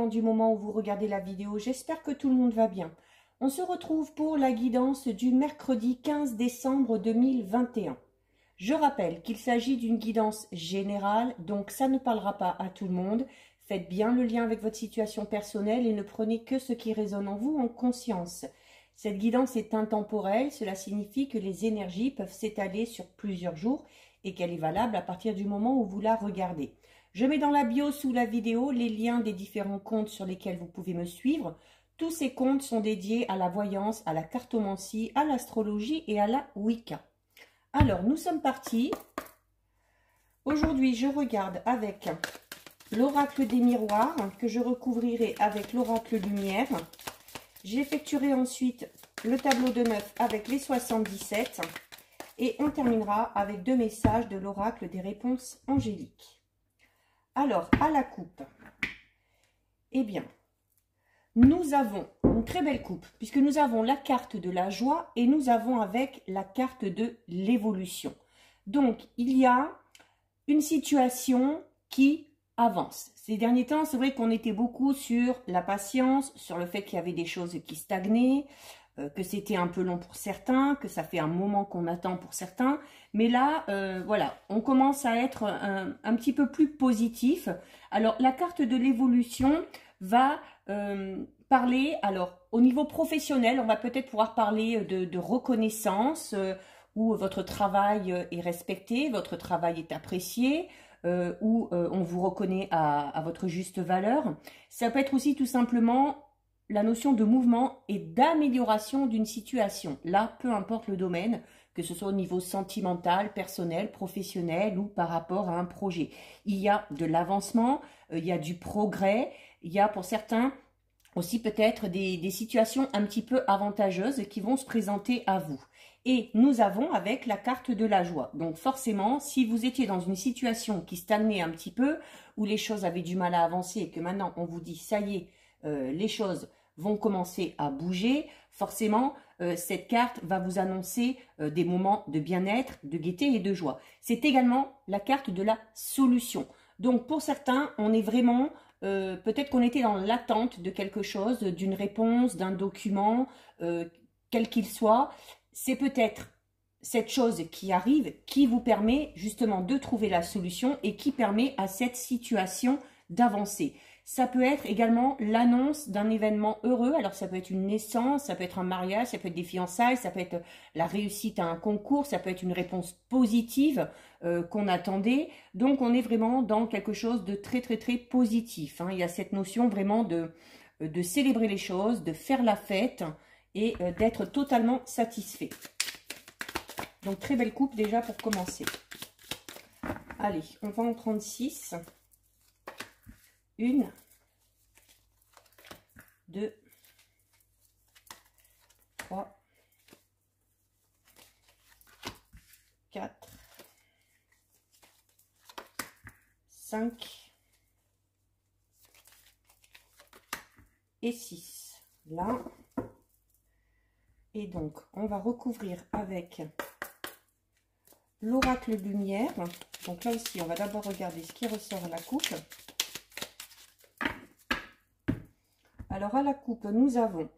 dépend du moment où vous regardez la vidéo. J'espère que tout le monde va bien. On se retrouve pour la guidance du mercredi 15 décembre 2021. Je rappelle qu'il s'agit d'une guidance générale, donc ça ne parlera pas à tout le monde. Faites bien le lien avec votre situation personnelle et ne prenez que ce qui résonne en vous en conscience. Cette guidance est intemporelle, cela signifie que les énergies peuvent s'étaler sur plusieurs jours et qu'elle est valable à partir du moment où vous la regardez. Je mets dans la bio sous la vidéo les liens des différents comptes sur lesquels vous pouvez me suivre. Tous ces comptes sont dédiés à la voyance, à la cartomancie, à l'astrologie et à la Wicca. Alors, nous sommes partis. Aujourd'hui, je regarde avec l'oracle des miroirs que je recouvrirai avec l'oracle lumière. J'effectuerai ensuite le tableau de 9 avec les 77 et on terminera avec 2 messages de l'oracle des réponses angéliques. Alors, à la coupe, eh bien, nous avons une très belle coupe puisque nous avons la carte de la joie et nous avons avec la carte de l'évolution. Donc, il y a une situation qui avance. Ces derniers temps, c'est vrai qu'on était beaucoup sur la patience, sur le fait qu'il y avait des choses qui stagnaient, que c'était un peu long pour certains, que ça fait un moment qu'on attend pour certains. Mais là, voilà, on commence à être un petit peu plus positif. Alors, la carte de l'évolution va parler, alors, au niveau professionnel, on va peut-être pouvoir parler de reconnaissance, où votre travail est respecté, votre travail est apprécié, où on vous reconnaît à votre juste valeur. Ça peut être aussi tout simplement la notion de mouvement et d'amélioration d'une situation. Là, peu importe le domaine, que ce soit au niveau sentimental, personnel, professionnel ou par rapport à un projet. Il y a de l'avancement, il y a du progrès, il y a pour certains aussi peut-être des situations un petit peu avantageuses qui vont se présenter à vous. Et nous avons avec la carte de la joie. Donc forcément, si vous étiez dans une situation qui stagnait un petit peu, où les choses avaient du mal à avancer et que maintenant on vous dit ça y est, les choses vont commencer à bouger, forcément cette carte va vous annoncer des moments de bien-être, de gaieté et de joie. C'est également la carte de la solution. Donc pour certains, on est vraiment... peut-être qu'on était dans l'attente de quelque chose, d'une réponse, d'un document, quel qu'il soit. C'est peut-être cette chose qui arrive qui vous permet justement de trouver la solution et qui permet à cette situation d'avancer. Ça peut être également l'annonce d'un événement heureux. Alors ça peut être une naissance, ça peut être un mariage, ça peut être des fiançailles, ça peut être la réussite à un concours, ça peut être une réponse positive qu'on attendait. Donc on est vraiment dans quelque chose de très très très positif, hein. Il y a cette notion vraiment de célébrer les choses, de faire la fête et d'être totalement satisfait. Donc très belle coupe déjà pour commencer. Allez, on va en prendre 6. 1, 2, 3, 4, 5 et 6. Là. Et donc, on va recouvrir avec l'oracle lumière. Donc là aussi, on va d'abord regarder ce qui ressort à la coupe. Alors, à la coupe, nous avons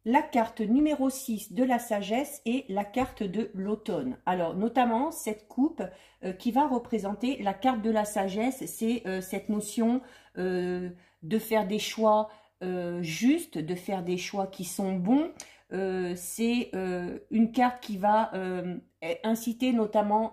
la carte numéro 6 de la sagesse et la carte de l'automne. Alors, notamment, cette coupe qui va représenter la carte de la sagesse, c'est cette notion de faire des choix justes, de faire des choix qui sont bons. C'est une carte qui va inciter notamment,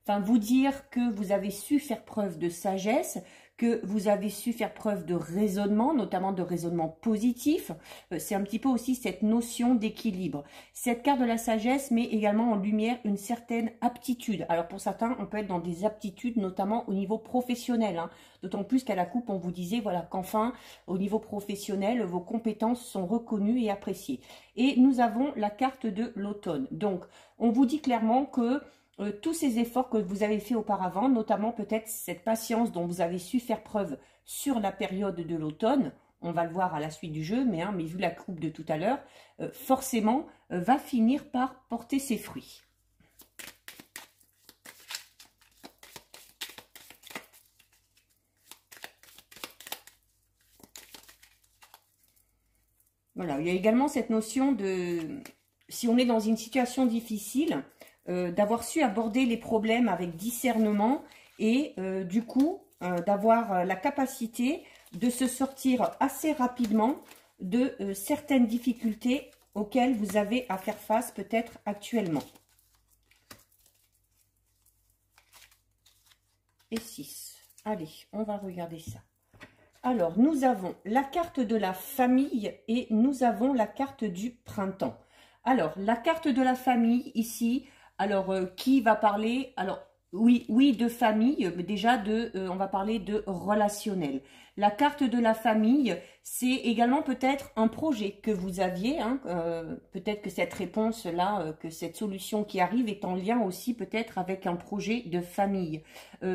vous dire que vous avez su faire preuve de sagesse, que vous avez su faire preuve de raisonnement, notamment de raisonnement positif. C'est un petit peu aussi cette notion d'équilibre. Cette carte de la sagesse met également en lumière une certaine aptitude. Alors pour certains, on peut être dans des aptitudes, notamment au niveau professionnel, hein. D'autant plus qu'à la coupe, on vous disait voilà, qu'enfin, au niveau professionnel, vos compétences sont reconnues et appréciées. Et nous avons la carte de l'automne. Donc, on vous dit clairement que tous ces efforts que vous avez fait auparavant, notamment peut-être cette patience dont vous avez su faire preuve sur la période de l'automne, on va le voir à la suite du jeu, mais vu la coupe de tout à l'heure, forcément va finir par porter ses fruits. Voilà, il y a également cette notion de, si on est dans une situation difficile, d'avoir su aborder les problèmes avec discernement et du coup, d'avoir la capacité de se sortir assez rapidement de certaines difficultés auxquelles vous avez à faire face peut-être actuellement. Et 6. Allez, on va regarder ça. Alors, nous avons la carte de la famille et nous avons la carte du printemps. Alors, la carte de la famille ici, alors qui va parler? Alors, oui, de famille, déjà on va parler de relationnel. La carte de la famille, c'est également peut-être un projet que vous aviez, hein, peut-être que cette réponse-là, que cette solution qui arrive est en lien aussi peut-être avec un projet de famille.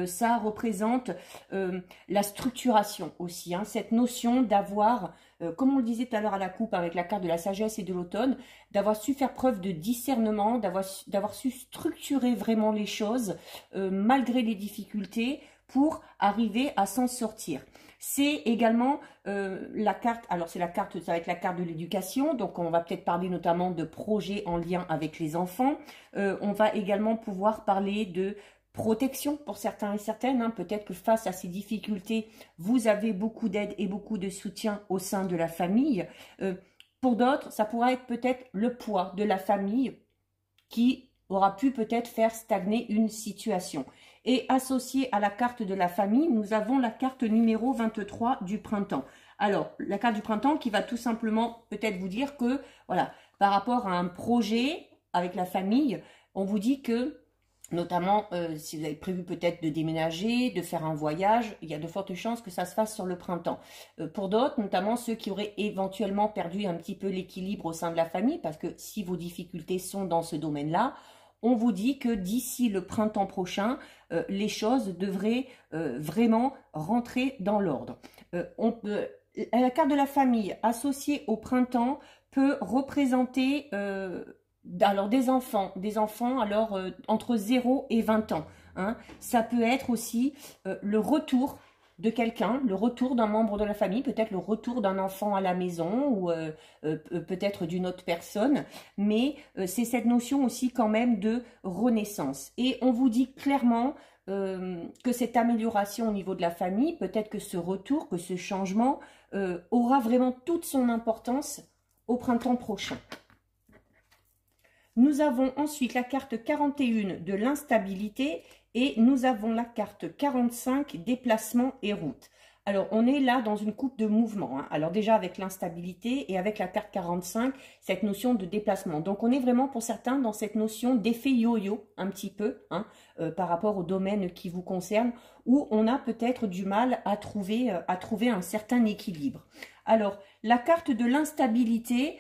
Ça représente la structuration aussi, hein, cette notion d'avoir, comme on le disait tout à l'heure à la coupe avec la carte de la sagesse et de l'automne, d'avoir su faire preuve de discernement, d'avoir su structurer vraiment les choses malgré les difficultés pour arriver à s'en sortir. C'est également la carte, alors c'est la carte, ça va être la carte de l'éducation, donc on va peut-être parler notamment de projets en lien avec les enfants. On va également pouvoir parler de protection pour certains et certaines, hein. Peut-être que face à ces difficultés, vous avez beaucoup d'aide et beaucoup de soutien au sein de la famille. Pour d'autres, ça pourra être peut-être le poids de la famille qui aura pu peut-être faire stagner une situation. Et associé à la carte de la famille, nous avons la carte numéro 23 du printemps. Alors, la carte du printemps qui va tout simplement peut-être vous dire que, voilà, par rapport à un projet avec la famille, on vous dit que, notamment si vous avez prévu peut-être de déménager, de faire un voyage, il y a de fortes chances que ça se fasse sur le printemps. Pour d'autres, notamment ceux qui auraient éventuellement perdu un petit peu l'équilibre au sein de la famille, parce que si vos difficultés sont dans ce domaine-là, on vous dit que d'ici le printemps prochain, les choses devraient vraiment rentrer dans l'ordre. La carte de la famille associée au printemps peut représenter alors des enfants alors entre 0 et 20 ans. Hein. Ça peut être aussi le retour de quelqu'un, le retour d'un membre de la famille, peut-être le retour d'un enfant à la maison ou peut-être d'une autre personne, mais c'est cette notion aussi quand même de renaissance. Et on vous dit clairement que cette amélioration au niveau de la famille, peut-être que ce retour, que ce changement aura vraiment toute son importance au printemps prochain. Nous avons ensuite la carte 41 de l'instabilité et nous avons la carte 45 déplacement et route. Alors, on est là dans une coupe de mouvement. Hein. Alors déjà avec l'instabilité et avec la carte 45, cette notion de déplacement. Donc, on est vraiment pour certains dans cette notion d'effet yo-yo un petit peu hein, par rapport au domaine qui vous concerne où on a peut-être du mal à trouver un certain équilibre. Alors, la carte de l'instabilité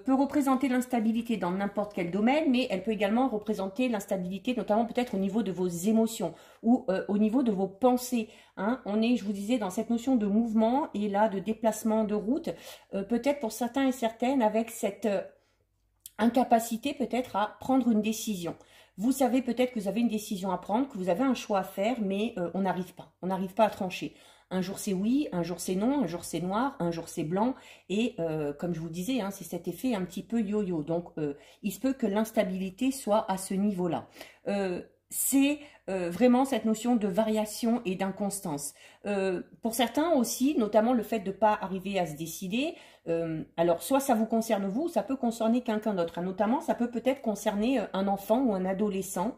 peut représenter l'instabilité dans n'importe quel domaine, mais elle peut également représenter l'instabilité, notamment peut-être au niveau de vos émotions ou au niveau de vos pensées. Hein. On est, je vous disais, dans cette notion de mouvement et là de déplacement de route, peut-être pour certains et certaines avec cette incapacité peut-être à prendre une décision. Vous savez peut-être que vous avez une décision à prendre, que vous avez un choix à faire, mais on n'arrive pas à trancher. Un jour c'est oui, un jour c'est non, un jour c'est noir, un jour c'est blanc. Et comme je vous disais, hein, c'est cet effet un petit peu yo-yo. Donc il se peut que l'instabilité soit à ce niveau-là. C'est vraiment cette notion de variation et d'inconstance. Pour certains aussi, notamment le fait de ne pas arriver à se décider, alors soit ça vous concerne vous, ça peut concerner quelqu'un d'autre. Hein. Notamment, ça peut peut-être concerner un enfant ou un adolescent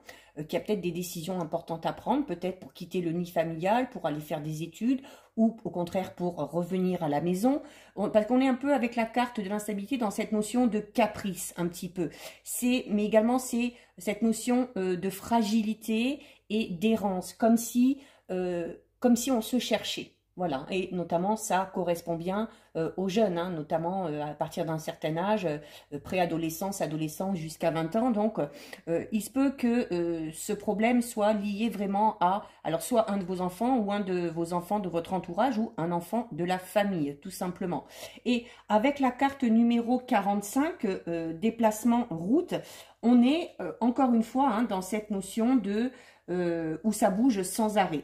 qui a peut-être des décisions importantes à prendre, peut-être pour quitter le nid familial, pour aller faire des études, ou au contraire pour revenir à la maison. Parce qu'on est un peu avec la carte de l'instabilité dans cette notion de caprice, un petit peu. Mais également, c'est cette notion de fragilité et d'errance, comme si on se cherchait. Voilà, et notamment ça correspond bien aux jeunes, hein, notamment à partir d'un certain âge, préadolescence, adolescence jusqu'à 20 ans. Donc, il se peut que ce problème soit lié vraiment à, alors soit un de vos enfants ou un de vos enfants de votre entourage ou un enfant de la famille, tout simplement. Et avec la carte numéro 45, déplacement route, on est encore une fois hein, dans cette notion de où ça bouge sans arrêt.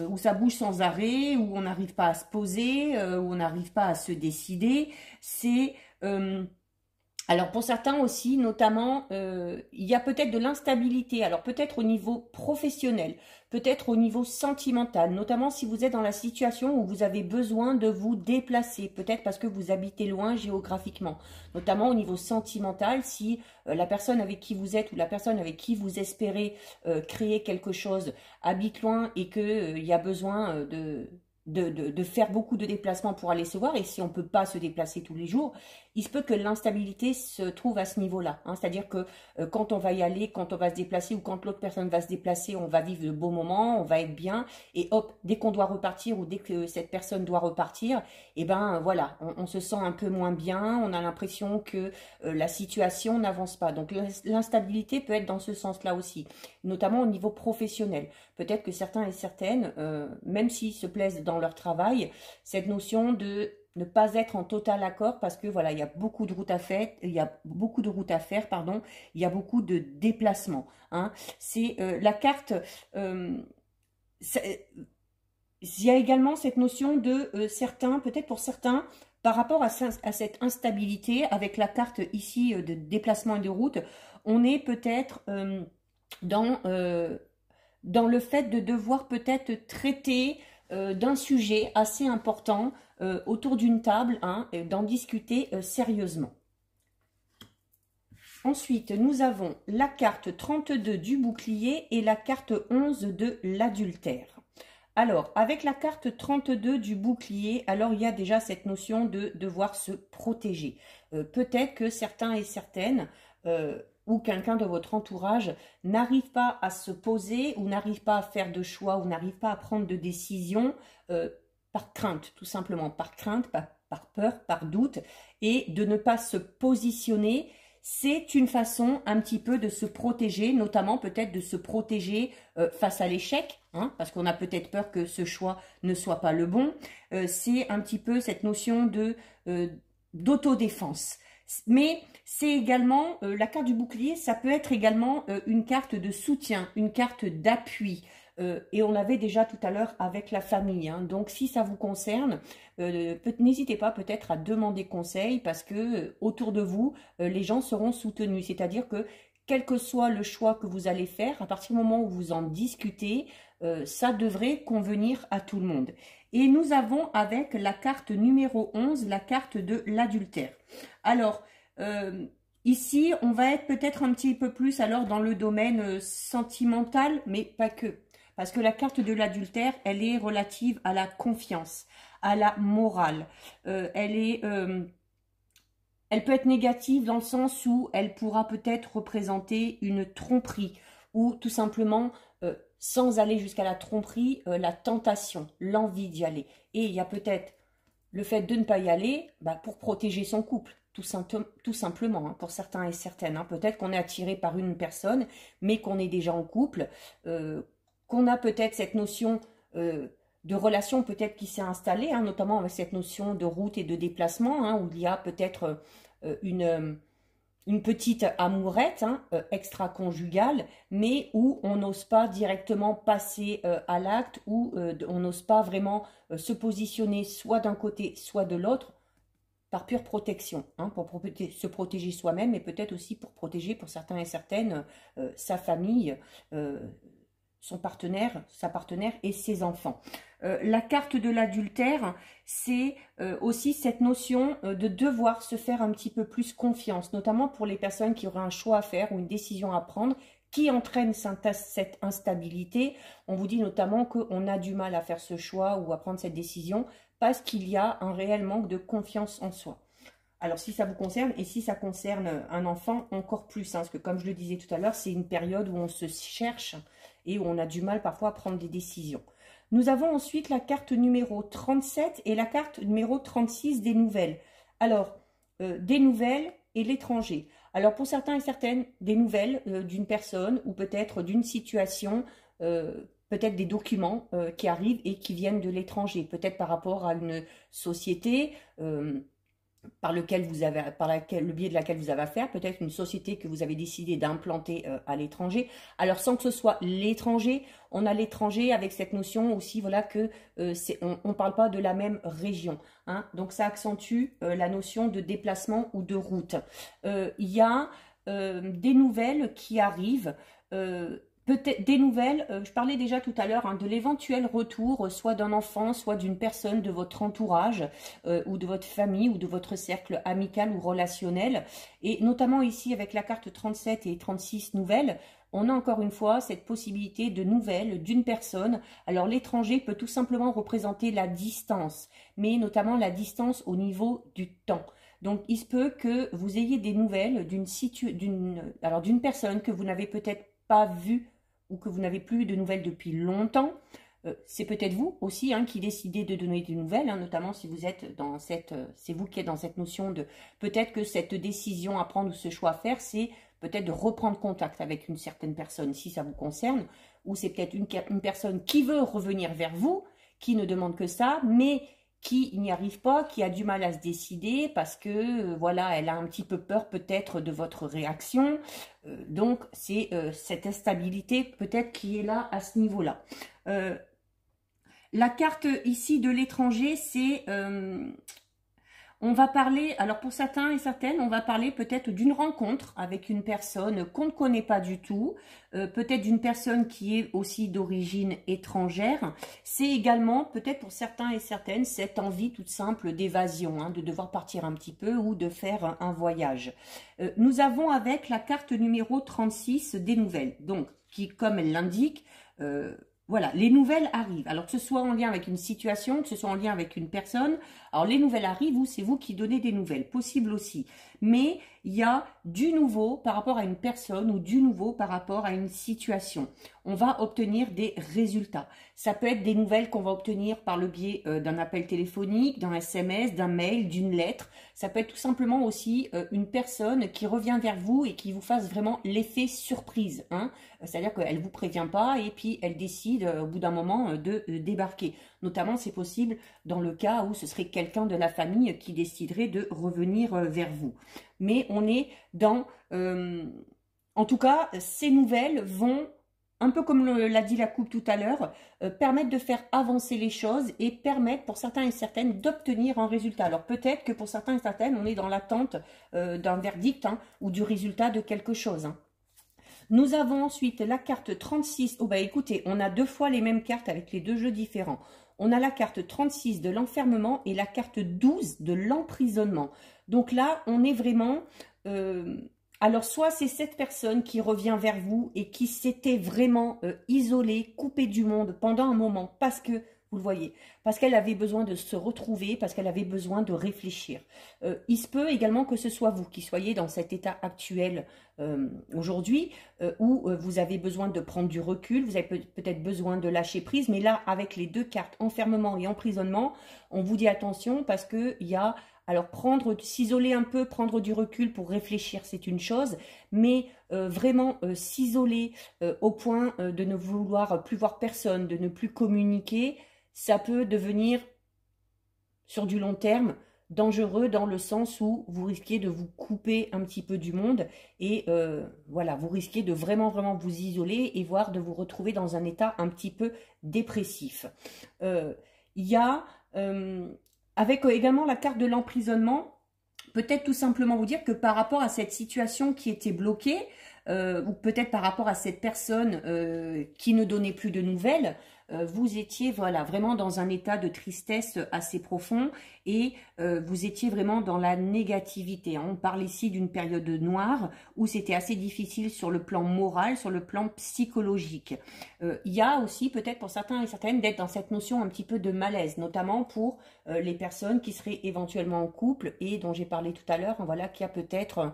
Où ça bouge sans arrêt, où on n'arrive pas à se poser, où on n'arrive pas à se décider. C'est Alors pour certains aussi, notamment, il y a peut-être de l'instabilité, alors peut-être au niveau professionnel, peut-être au niveau sentimental, notamment si vous êtes dans la situation où vous avez besoin de vous déplacer, peut-être parce que vous habitez loin géographiquement, notamment au niveau sentimental, si la personne avec qui vous êtes ou la personne avec qui vous espérez créer quelque chose habite loin et qu'il y a besoin de faire beaucoup de déplacements pour aller se voir, et si on ne peut pas se déplacer tous les jours, il se peut que l'instabilité se trouve à ce niveau-là. Hein. C'est-à-dire que quand on va y aller, quand on va se déplacer ou quand l'autre personne va se déplacer, on va vivre de beaux moments, on va être bien, et hop, dès qu'on doit repartir ou dès que cette personne doit repartir, et ben voilà, on se sent un peu moins bien, on a l'impression que la situation n'avance pas. Donc l'instabilité peut être dans ce sens-là aussi, notamment au niveau professionnel. Peut-être que certains et certaines, même s'ils se plaisent dans leur travail, cette notion de ne pas être en total accord parce que voilà, il y a beaucoup de routes à faire, il y a beaucoup de déplacements. Hein. C'est la carte. Il y a également cette notion de certains, peut-être pour certains, par rapport à cette instabilité, avec la carte ici de déplacement et de route, on est peut-être dans le fait de devoir peut-être traiter d'un sujet assez important autour d'une table, hein, et d'en discuter sérieusement. Ensuite, nous avons la carte 32 du bouclier et la carte 11 de l'adultère. Alors, avec la carte 32 du bouclier, alors il y a déjà cette notion de devoir se protéger. Peut-être que certains et certaines ou quelqu'un de votre entourage n'arrive pas à se poser ou n'arrive pas à faire de choix ou n'arrive pas à prendre de décision par crainte, tout simplement, par crainte, par peur, par doute, et de ne pas se positionner. C'est une façon un petit peu de se protéger, notamment peut-être de se protéger face à l'échec, hein, parce qu'on a peut-être peur que ce choix ne soit pas le bon. C'est un petit peu cette notion d'autodéfense. Mais c'est également, la carte du bouclier, ça peut être également une carte de soutien, une carte d'appui. Et on l'avait déjà tout à l'heure avec la famille. Hein. Donc, si ça vous concerne, n'hésitez pas peut-être à demander conseil parce que autour de vous, les gens seront soutenus. C'est-à-dire que quel que soit le choix que vous allez faire, à partir du moment où vous en discutez, ça devrait convenir à tout le monde. Et nous avons avec la carte numéro 11, la carte de l'adultère. Alors, ici, on va être peut-être un petit peu plus alors dans le domaine sentimental, mais pas que. Parce que la carte de l'adultère, elle est relative à la confiance, à la morale. Elle peut être négative dans le sens où elle pourra peut-être représenter une tromperie ou tout simplement, sans aller jusqu'à la tromperie, la tentation, l'envie d'y aller. Et il y a peut-être le fait de ne pas y aller pour protéger son couple. Tout simplement, hein, pour certains et certaines. Hein. Peut-être qu'on est attiré par une personne, mais qu'on est déjà en couple, qu'on a peut-être cette notion de relation peut-être qui s'est installée, hein, notamment avec cette notion de route et de déplacement, hein, où il y a peut-être une petite amourette, hein, extra-conjugale, mais où on n'ose pas directement passer à l'acte, où on n'ose pas vraiment se positionner soit d'un côté, soit de l'autre, par pure protection, hein, pour se protéger soi-même, mais peut-être aussi pour protéger, pour certains et certaines, sa famille, son partenaire, sa partenaire et ses enfants. La carte de l'adultère, c'est aussi cette notion de devoir se faire un petit peu plus confiance, notamment pour les personnes qui auraient un choix à faire ou une décision à prendre, qui entraîne cette instabilité. On vous dit notamment qu'on a du mal à faire ce choix ou à prendre cette décision parce qu'il y a un réel manque de confiance en soi. Alors, si ça vous concerne, et si ça concerne un enfant, encore plus, hein, parce que comme je le disais tout à l'heure, c'est une période où on se cherche et où on a du mal parfois à prendre des décisions. Nous avons ensuite la carte numéro 37 et la carte numéro 36 des nouvelles. Alors, des nouvelles et l'étranger. Alors, pour certains et certaines, des nouvelles d'une personne ou peut-être d'une situation, peut-être des documents qui arrivent et qui viennent de l'étranger, peut-être par rapport à une société, le biais de laquelle vous avez affaire, peut-être une société que vous avez décidé d'implanter à l'étranger. Alors sans que ce soit l'étranger, on a l'étranger avec cette notion aussi, voilà, que on parle pas de la même région, hein. Donc ça accentue la notion de déplacement ou de route. Il y a des nouvelles qui arrivent. Peut-être des nouvelles, je parlais déjà tout à l'heure, hein, de l'éventuel retour, soit d'un enfant, soit d'une personne de votre entourage, ou de votre famille, ou de votre cercle amical ou relationnel. Et notamment ici, avec la carte 37 et 36 nouvelles, on a encore une fois cette possibilité de nouvelles d'une personne. Alors l'étranger peut tout simplement représenter la distance, mais notamment la distance au niveau du temps. Donc, il se peut que vous ayez des nouvelles d'une personne que vous n'avez peut-être pas vue ou que vous n'avez plus de nouvelles depuis longtemps. C'est peut-être vous aussi, hein, qui décidez de donner des nouvelles, hein, notamment si vous êtes dans c'est vous qui êtes dans cette notion de, peut-être que cette décision à prendre ou ce choix à faire, c'est peut-être de reprendre contact avec une certaine personne, si ça vous concerne, ou c'est peut-être une personne qui veut revenir vers vous, qui ne demande que ça, mais qui n'y arrive pas, qui a du mal à se décider parce que, voilà, elle a un petit peu peur peut-être de votre réaction. Donc, c'est cette instabilité peut-être qui est là à ce niveau-là. La carte ici de l'étranger, c'est... on va parler, alors pour certains et certaines, on va parler peut-être d'une rencontre avec une personne qu'on ne connaît pas du tout, peut-être d'une personne qui est aussi d'origine étrangère. C'est également, peut-être pour certains et certaines, cette envie toute simple d'évasion, hein, de devoir partir un petit peu ou de faire un voyage. Nous avons avec la carte numéro 36 des nouvelles, donc qui, comme elle l'indique, voilà, les nouvelles arrivent. Alors que ce soit en lien avec une situation, que ce soit en lien avec une personne. Alors les nouvelles arrivent, c'est vous qui donnez des nouvelles, possible aussi. Mais il y a du nouveau par rapport à une personne ou du nouveau par rapport à une situation. On va obtenir des résultats. Ça peut être des nouvelles qu'on va obtenir par le biais d'un appel téléphonique, d'un SMS, d'un mail, d'une lettre. Ça peut être tout simplement aussi une personne qui revient vers vous et qui vous fasse vraiment l'effet surprise, hein. C'est-à-dire qu'elle ne vous prévient pas et puis elle décide au bout d'un moment de débarquer. Notamment, c'est possible dans le cas où ce serait quelqu'un de la famille qui déciderait de revenir vers vous. Mais on est dans... en tout cas, ces nouvelles vont, un peu comme l'a dit la coupe tout à l'heure, permettre de faire avancer les choses et permettre pour certains et certaines d'obtenir un résultat. Alors peut-être que pour certains et certaines, on est dans l'attente d'un verdict, hein, ou du résultat de quelque chose, hein. Nous avons ensuite la carte 36. Oh bah écoutez, on a deux fois les mêmes cartes avec les deux jeux différents. On a la carte 36 de l'enfermement et la carte 12 de l'emprisonnement. Donc là, on est vraiment... alors, soit c'est cette personne qui revient vers vous et qui s'était vraiment isolée, coupée du monde pendant un moment parce que, vous le voyez, parce qu'elle avait besoin de se retrouver, parce qu'elle avait besoin de réfléchir. Il se peut également que ce soit vous qui soyez dans cet état actuel aujourd'hui où vous avez besoin de prendre du recul, vous avez peut-être besoin de lâcher prise, mais là, avec les deux cartes, enfermement et emprisonnement, on vous dit attention parce qu'il y a... Alors, s'isoler un peu, prendre du recul pour réfléchir, c'est une chose, mais vraiment s'isoler au point de ne vouloir plus voir personne, de ne plus communiquer, ça peut devenir, sur du long terme, dangereux dans le sens où vous risquez de vous couper un petit peu du monde et voilà, vous risquez de vraiment vous isoler et voire de vous retrouver dans un état un petit peu dépressif. Il y a... avec également la carte de l'emprisonnement, peut-être tout simplement vous dire que par rapport à cette situation qui était bloquée, ou peut-être par rapport à cette personne qui ne donnait plus de nouvelles, vous étiez voilà, vraiment dans un état de tristesse assez profond et vous étiez vraiment dans la négativité. On parle ici d'une période noire où c'était assez difficile sur le plan moral, sur le plan psychologique. Il y a aussi peut-être pour certains et certaines d'être dans cette notion un petit peu de malaise, notamment pour les personnes qui seraient éventuellement en couple et dont j'ai parlé tout à l'heure, voilà, qui a peut-être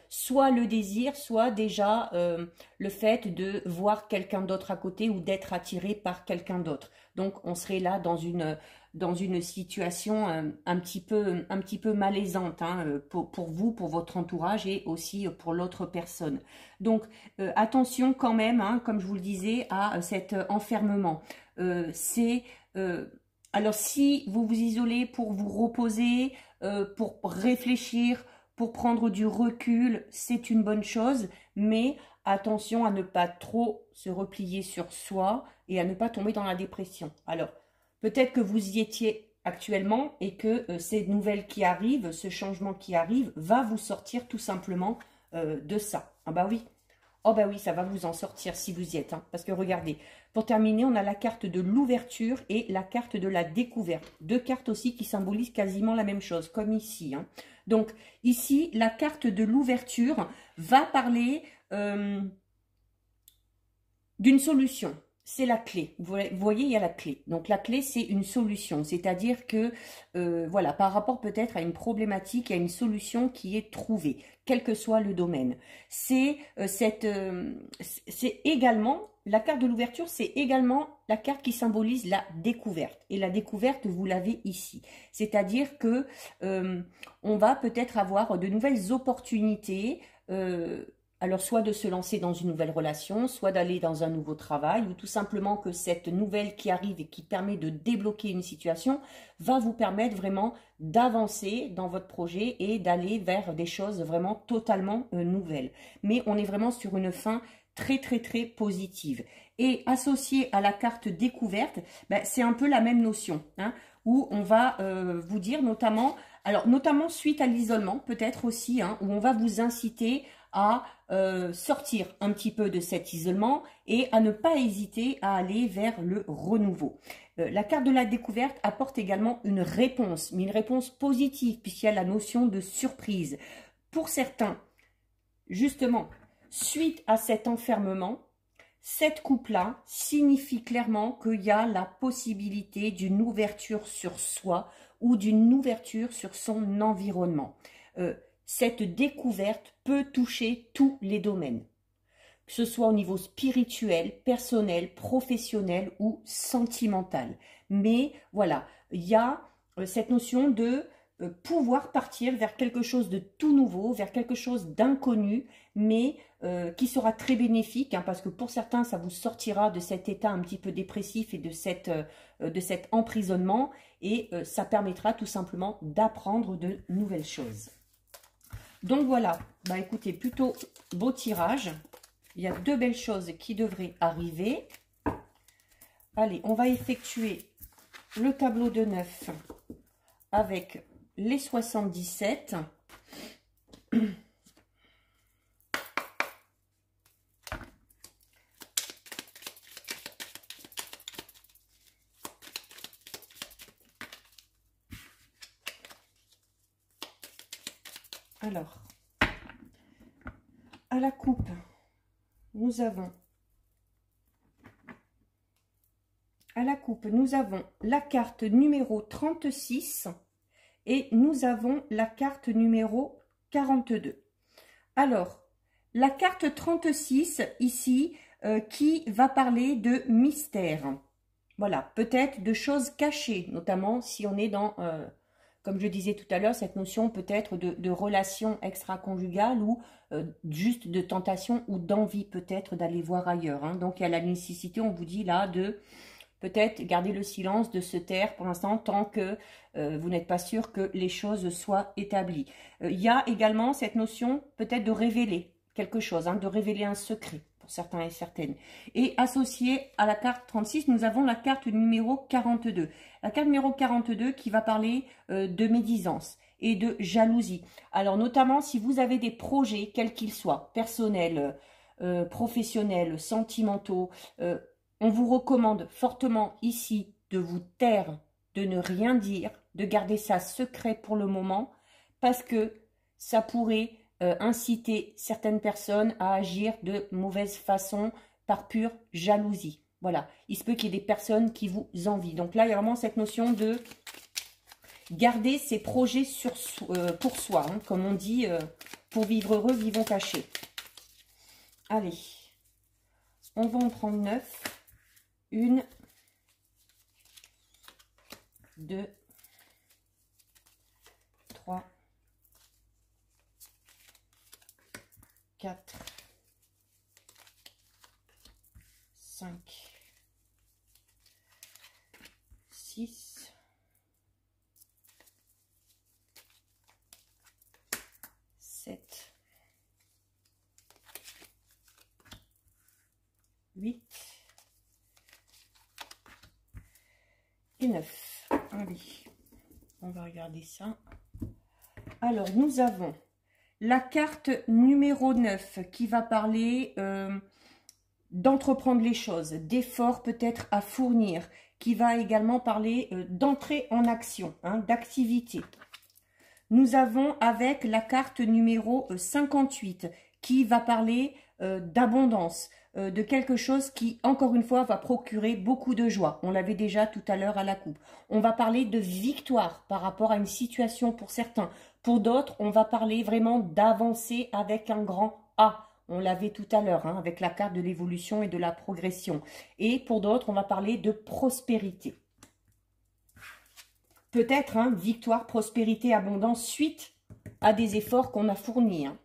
soit le désir, soit déjà le fait de voir quelqu'un d'autre à côté ou d'être attiré par quelqu'un d'autre. Donc on serait là dans une situation un petit peu malaisante, hein, pour vous, pour votre entourage et aussi pour l'autre personne. Donc attention quand même, hein, comme je vous le disais, à cet enfermement. Alors si vous vous isolez pour vous reposer, pour réfléchir, pour prendre du recul, c'est une bonne chose, mais attention à ne pas trop se replier sur soi et à ne pas tomber dans la dépression. Alors, peut-être que vous y étiez actuellement et que ces nouvelles qui arrivent, ce changement qui arrive, va vous sortir tout simplement de ça. Ah bah oui, oh bah oui, ça va vous en sortir si vous y êtes. Hein. Parce que regardez, pour terminer, on a la carte de l'ouverture et la carte de la découverte. Deux cartes aussi qui symbolisent quasiment la même chose, comme ici. Hein. Donc ici, la carte de l'ouverture va parler d'une solution. C'est la clé. Vous voyez, il y a la clé. Donc, la clé, c'est une solution. C'est-à-dire que, voilà, par rapport peut-être à une problématique, il y a une solution qui est trouvée, quel que soit le domaine. C'est également, la carte de l'ouverture, c'est également la carte qui symbolise la découverte. Et la découverte, vous l'avez ici. C'est-à-dire que on va peut-être avoir de nouvelles opportunités, alors, soit de se lancer dans une nouvelle relation, soit d'aller dans un nouveau travail, ou tout simplement que cette nouvelle qui arrive et qui permet de débloquer une situation va vous permettre vraiment d'avancer dans votre projet et d'aller vers des choses vraiment totalement nouvelles. Mais on est vraiment sur une fin très positive. Et associé à la carte découverte, ben, c'est un peu la même notion, hein, où on va vous dire notamment, alors notamment suite à l'isolement, peut-être aussi, hein, où on va vous inciter à sortir un petit peu de cet isolement et à ne pas hésiter à aller vers le renouveau. La carte de la découverte apporte également une réponse, mais une réponse positive puisqu'il y a la notion de surprise. Pour certains, justement, suite à cet enfermement, cette coupe-là signifie clairement qu'il y a la possibilité d'une ouverture sur soi ou d'une ouverture sur son environnement. Cette découverte peut toucher tous les domaines, que ce soit au niveau spirituel, personnel, professionnel ou sentimental. Mais voilà, il y a cette notion de pouvoir partir vers quelque chose de tout nouveau, vers quelque chose d'inconnu, mais qui sera très bénéfique, hein, parce que pour certains, ça vous sortira de cet état un petit peu dépressif et de cet emprisonnement, et ça permettra tout simplement d'apprendre de nouvelles choses. Donc voilà, bah écoutez, plutôt beau tirage. Il y a deux belles choses qui devraient arriver. Allez, on va effectuer le tableau de 9 avec les 77. Alors, à la coupe, nous avons la carte numéro 36 et nous avons la carte numéro 42. Alors, la carte 36 ici, qui va parler de mystère. Voilà, peut-être de choses cachées, notamment si on est dans... comme je disais tout à l'heure, cette notion peut-être de relation extra-conjugale ou juste de tentation ou d'envie peut-être d'aller voir ailleurs. Hein. Donc, il y a la nécessité, on vous dit là, de peut-être garder le silence, de se taire pour l'instant tant que vous n'êtes pas sûr que les choses soient établies. Il y a également cette notion peut-être de révéler quelque chose, hein, de révéler un secret pour certains et certaines. Et associé à la carte 36, nous avons la carte numéro 42. La carte numéro 42 qui va parler de médisance et de jalousie. Alors notamment si vous avez des projets, quels qu'ils soient, personnels, professionnels, sentimentaux, on vous recommande fortement ici de vous taire, de ne rien dire, de garder ça secret pour le moment, parce que ça pourrait inciter certaines personnes à agir de mauvaise façon par pure jalousie. Voilà, il se peut qu'il y ait des personnes qui vous envient. Donc là, il y a vraiment cette notion de garder ses projets pour soi, hein, comme on dit, pour vivre heureux, vivons cachés. Allez, on va en prendre 9. 1, 2, 3, 4, 5, 6, 8 et 9. Allez, on va regarder ça. Alors, nous avons la carte numéro 9 qui va parler d'entreprendre les choses, d'efforts peut-être à fournir, qui va également parler d'entrer en action, hein, d'activité. Nous avons avec la carte numéro 58 qui va parler d'abondance, de quelque chose qui, encore une fois, va procurer beaucoup de joie. On l'avait déjà tout à l'heure à la coupe. On va parler de victoire par rapport à une situation pour certains. Pour d'autres, on va parler vraiment d'avancer avec un grand A. On l'avait tout à l'heure, hein, avec la carte de l'évolution et de la progression. Et pour d'autres, on va parler de prospérité. Peut-être, hein, victoire, prospérité, abondance, suite à des efforts qu'on a fournis. Hein.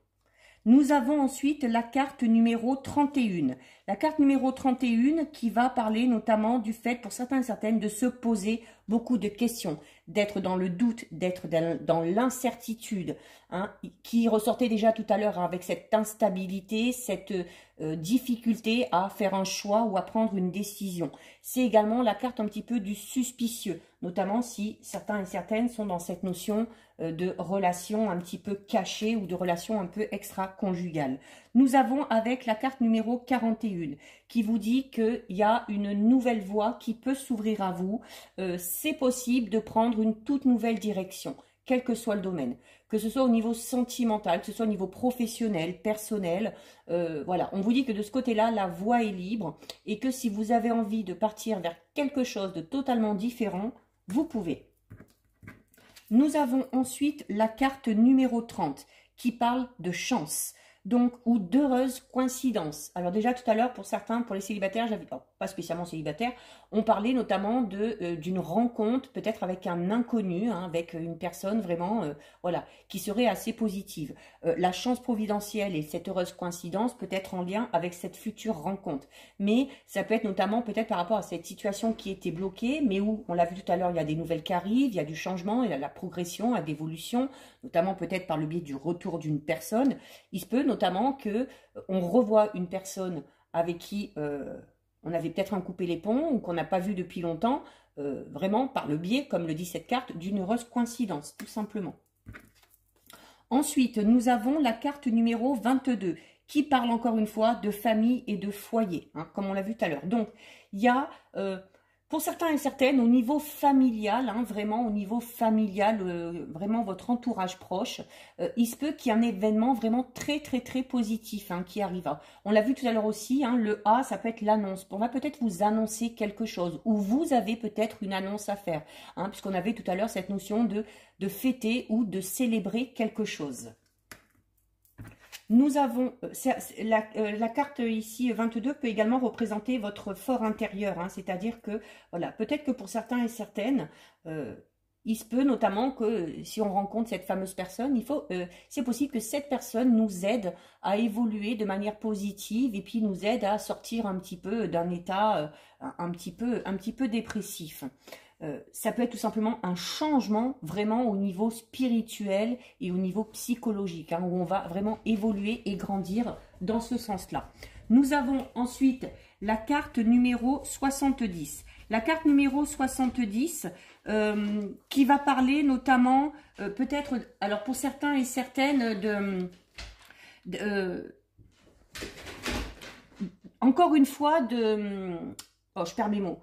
Nous avons ensuite la carte numéro 31. La carte numéro 31 qui va parler notamment du fait, pour certains et certaines, de se poser beaucoup de questions, d'être dans le doute, d'être dans l'incertitude, hein, qui ressortait déjà tout à l'heure, hein, avec cette instabilité, cette difficulté à faire un choix ou à prendre une décision. C'est également la carte un petit peu du suspicieux, notamment si certains et certaines sont dans cette notion de relation un petit peu cachée ou de relation un peu extra-conjugale. Nous avons avec la carte numéro 41 qui vous dit qu'il y a une nouvelle voie qui peut s'ouvrir à vous. C'est possible de prendre une toute nouvelle direction, quel que soit le domaine, que ce soit au niveau sentimental, que ce soit au niveau professionnel, personnel. Voilà, on vous dit que de ce côté-là, la voie est libre et que si vous avez envie de partir vers quelque chose de totalement différent, vous pouvez. Nous avons ensuite la carte numéro 30 qui parle de chance, donc, ou d'heureuses coïncidences. Alors déjà tout à l'heure, pour certains, pour les célibataires, j'avais pas spécialement célibataires, on parlait notamment d'une rencontre, peut-être avec un inconnu, hein, avec une personne vraiment, voilà, qui serait assez positive. La chance providentielle et cette heureuse coïncidence peut être en lien avec cette future rencontre. Mais ça peut être notamment peut-être par rapport à cette situation qui était bloquée, mais où, on l'a vu tout à l'heure, il y a des nouvelles qui arrivent, il y a du changement, il y a la progression, la d'évolution, notamment peut-être par le biais du retour d'une personne. Il se peut notamment que on revoit une personne avec qui on avait peut-être un coupé les ponts ou qu'on n'a pas vu depuis longtemps, vraiment par le biais, comme le dit cette carte, d'une heureuse coïncidence, tout simplement. Ensuite, nous avons la carte numéro 22 qui parle encore une fois de famille et de foyer, hein, comme on l'a vu tout à l'heure. Donc, il y a... pour certains et certaines, au niveau familial, hein, vraiment au niveau familial, vraiment votre entourage proche, il se peut qu'il y ait un événement vraiment très positif, hein, qui arrivera. On l'a vu tout à l'heure aussi, hein, le A, ça peut être l'annonce. On va peut-être vous annoncer quelque chose, ou vous avez peut-être une annonce à faire, hein, puisqu'on avait tout à l'heure cette notion de fêter ou de célébrer quelque chose. Nous avons, la carte ici 22 peut également représenter votre fort intérieur, hein, c'est-à-dire que, voilà, peut-être que pour certains et certaines, il se peut notamment que si on rencontre cette fameuse personne, c'est possible que cette personne nous aide à évoluer de manière positive et puis nous aide à sortir un petit peu d'un état un petit peu dépressif. Ça peut être tout simplement un changement vraiment au niveau spirituel et au niveau psychologique, hein, où on va vraiment évoluer et grandir dans ce sens-là. Nous avons ensuite la carte numéro 70. La carte numéro 70 qui va parler notamment peut-être, alors pour certains et certaines, encore une fois, oh, je perds mes mots.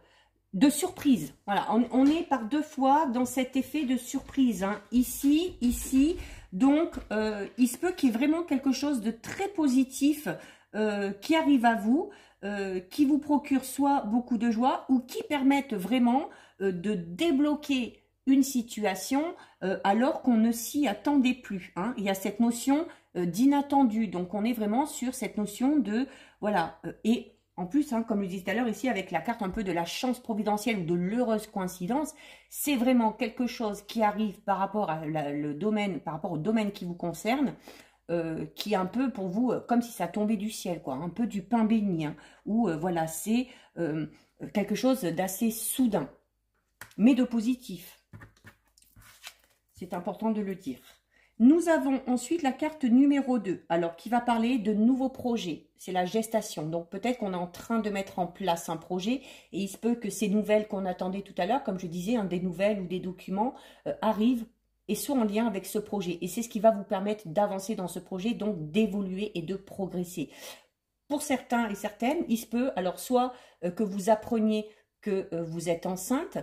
De surprise, voilà, on est par deux fois dans cet effet de surprise, hein. Ici, donc il se peut qu'il y ait vraiment quelque chose de très positif qui arrive à vous, qui vous procure soit beaucoup de joie ou qui permettent vraiment de débloquer une situation alors qu'on ne s'y attendait plus, hein. Il y a cette notion d'inattendu, donc on est vraiment sur cette notion de, voilà, et en plus, hein, comme je disais tout à l'heure, ici, avec la carte un peu de la chance providentielle ou de l'heureuse coïncidence, c'est vraiment quelque chose qui arrive par rapport à par rapport au domaine qui vous concerne, qui est un peu pour vous comme si ça tombait du ciel, quoi, un peu du pain béni, hein, où voilà, c'est quelque chose d'assez soudain, mais de positif. C'est important de le dire. Nous avons ensuite la carte numéro 2, alors qui va parler de nouveaux projets. C'est la gestation. Donc peut-être qu'on est en train de mettre en place un projet et il se peut que ces nouvelles qu'on attendait tout à l'heure, comme je disais, des nouvelles ou des documents arrivent et soient en lien avec ce projet. Et c'est ce qui va vous permettre d'avancer dans ce projet, donc d'évoluer et de progresser. Pour certains et certaines, il se peut alors soit que vous appreniez que vous êtes enceinte,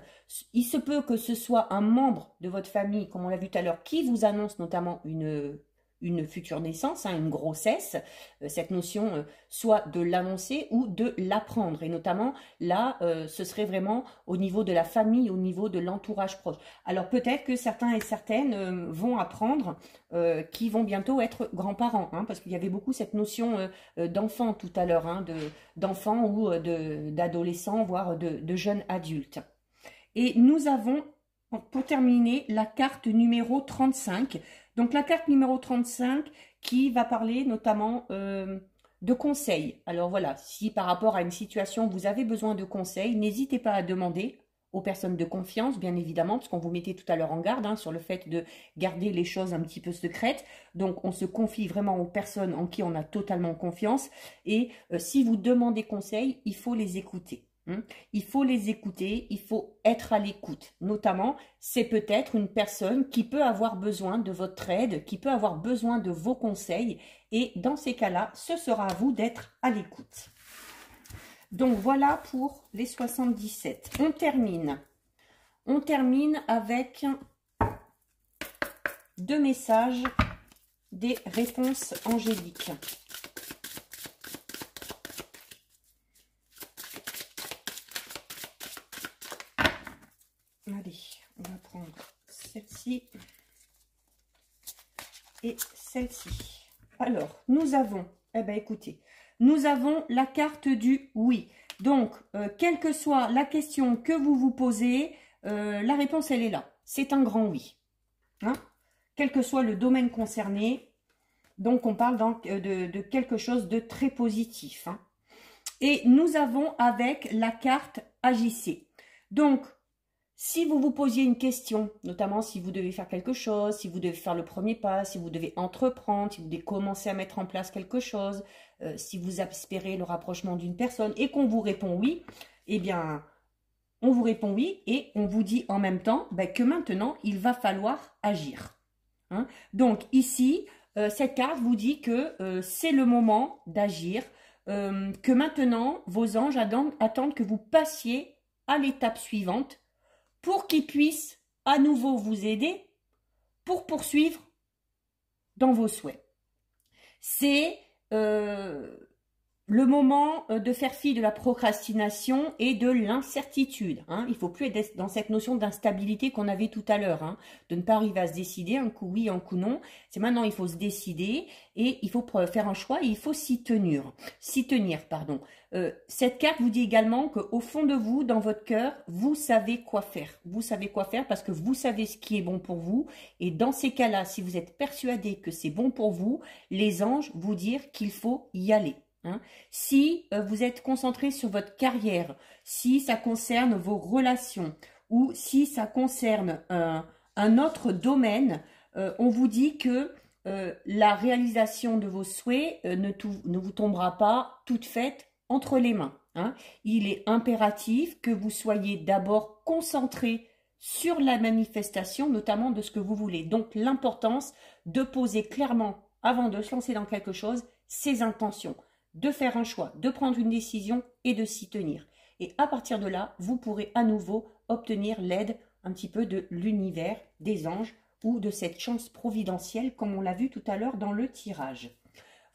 il se peut que ce soit un membre de votre famille, comme on l'a vu tout à l'heure, qui vous annonce notamment une future naissance, une grossesse, cette notion soit de l'annoncer ou de l'apprendre. Et notamment, là, ce serait vraiment au niveau de la famille, au niveau de l'entourage proche. Alors peut-être que certains et certaines vont apprendre qui vont bientôt être grands-parents, parce qu'il y avait beaucoup cette notion d'enfant tout à l'heure, d'enfant ou d'adolescent, voire de jeunes adultes. Et nous avons, pour terminer, la carte numéro 35. Donc la carte numéro 35 qui va parler notamment de conseils. Alors voilà, si par rapport à une situation vous avez besoin de conseils, n'hésitez pas à demander aux personnes de confiance, bien évidemment, parce qu'on vous mettait tout à l'heure en garde sur le fait de garder les choses un petit peu secrètes. Donc on se confie vraiment aux personnes en qui on a totalement confiance. Et si vous demandez conseil, il faut les écouter. Il faut les écouter, il faut être à l'écoute. Notamment, c'est peut-être une personne qui peut avoir besoin de votre aide, qui peut avoir besoin de vos conseils. Et dans ces cas-là, ce sera à vous d'être à l'écoute. Donc voilà pour les 77. On termine avec 2 messages des réponses angéliques. Allez, on va prendre celle-ci et celle-ci. Alors, nous avons, écoutez, nous avons la carte du oui. Donc, quelle que soit la question que vous vous posez, la réponse, elle est là. C'est un grand oui. Quel que soit le domaine concerné, donc on parle de quelque chose de très positif. Et nous avons avec la carte agissez. Donc, si vous vous posiez une question, notamment si vous devez faire quelque chose, si vous devez faire le premier pas, si vous devez entreprendre, si vous devez commencer à mettre en place quelque chose, si vous espérez le rapprochement d'une personne et qu'on vous répond oui, eh bien, on vous répond oui et on vous dit en même temps que maintenant, il va falloir agir. Donc ici, cette carte vous dit que c'est le moment d'agir, que maintenant, vos anges attendent que vous passiez à l'étape suivante pour qu'ils puissent à nouveau vous aider pour poursuivre dans vos souhaits. C'est le moment de faire fi de la procrastination et de l'incertitude. Il ne faut plus être dans cette notion d'instabilité qu'on avait tout à l'heure, de ne pas arriver à se décider, un coup oui, un coup non. C'est maintenant, il faut se décider et il faut faire un choix et il faut s'y tenir. Cette carte vous dit également qu'au fond de vous, dans votre cœur, vous savez quoi faire. Vous savez quoi faire parce que vous savez ce qui est bon pour vous. Et dans ces cas-là, si vous êtes persuadé que c'est bon pour vous, les anges vous disent qu'il faut y aller. Si vous êtes concentré sur votre carrière, si ça concerne vos relations ou si ça concerne un autre domaine, on vous dit que la réalisation de vos souhaits ne vous tombera pas toute faite entre les mains. Il est impératif que vous soyez d'abord concentré sur la manifestation, notamment de ce que vous voulez. Donc l'importance de poser clairement, avant de se lancer dans quelque chose, ses intentions, de faire un choix, de prendre une décision et de s'y tenir. Et à partir de là, vous pourrez à nouveau obtenir l'aide un petit peu de l'univers, des anges ou de cette chance providentielle comme on l'a vu tout à l'heure dans le tirage.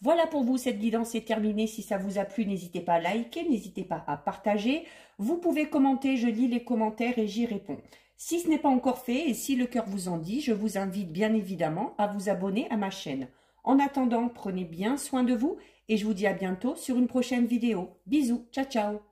Voilà pour vous, cette guidance est terminée. Si ça vous a plu, n'hésitez pas à liker, n'hésitez pas à partager. Vous pouvez commenter, je lis les commentaires et j'y réponds. Si ce n'est pas encore fait et si le cœur vous en dit, je vous invite bien évidemment à vous abonner à ma chaîne. En attendant, prenez bien soin de vous et je vous dis à bientôt sur une prochaine vidéo. Bisous, ciao ciao.